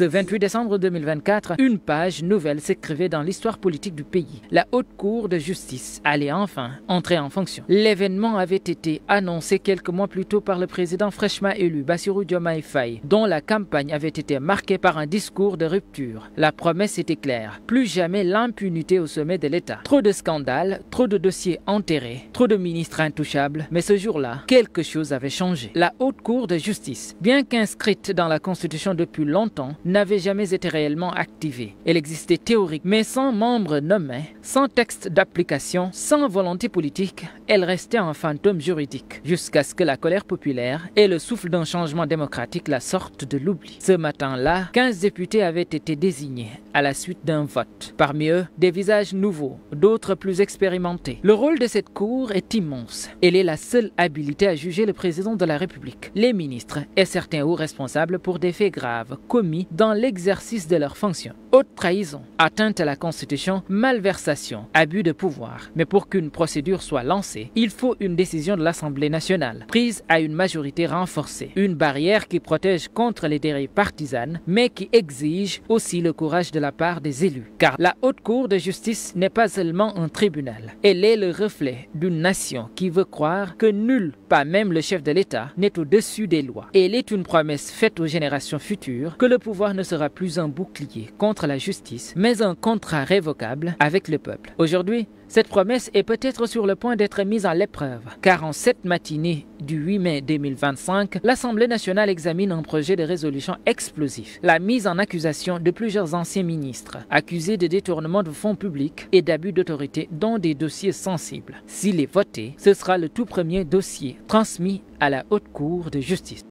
Ce 28 décembre 2024, une page nouvelle s'écrivait dans l'histoire politique du pays. La Haute Cour de justice allait enfin entrer en fonction. L'événement avait été annoncé quelques mois plus tôt par le président fraîchement élu Bassirou Diomaye Faye, dont la campagne avait été marquée par un discours de rupture. La promesse était claire: plus jamais l'impunité au sommet de l'État. Trop de scandales, trop de dossiers enterrés, trop de ministres intouchables. Mais ce jour-là, quelque chose avait changé. La Haute Cour de justice, bien qu'inscrite dans la Constitution depuis longtemps, n'avait jamais été réellement activée. Elle existait théorique, mais sans membres nommés, sans texte d'application, sans volonté politique, elle restait un fantôme juridique, jusqu'à ce que la colère populaire et le souffle d'un changement démocratique la sortent de l'oubli. Ce matin-là, 15 députés avaient été désignés à la suite d'un vote. Parmi eux, des visages nouveaux, d'autres plus expérimentés. Le rôle de cette cour est immense. Elle est la seule habilitée à juger le président de la République, les ministres et certains hauts responsables pour des faits graves commis dans l'exercice de leurs fonctions. Haute trahison, atteinte à la Constitution, malversation, abus de pouvoir. Mais pour qu'une procédure soit lancée, il faut une décision de l'Assemblée nationale, prise à une majorité renforcée. Une barrière qui protège contre les dérives partisanes, mais qui exige aussi le courage de la part des élus. Car la Haute Cour de justice n'est pas seulement un tribunal. Elle est le reflet d'une nation qui veut croire que nul, pas même le chef de l'État, n'est au-dessus des lois. Elle est une promesse faite aux générations futures que le pouvoir ne sera plus un bouclier contre la justice, mais un contrat révocable avec le peuple. Aujourd'hui, cette promesse est peut-être sur le point d'être mise à l'épreuve, car en cette matinée du 8 mai 2025, l'Assemblée nationale examine un projet de résolution explosif, la mise en accusation de plusieurs anciens ministres, accusés de détournement de fonds publics et d'abus d'autorité dans des dossiers sensibles. S'il est voté, ce sera le tout premier dossier transmis à la Haute Cour de justice.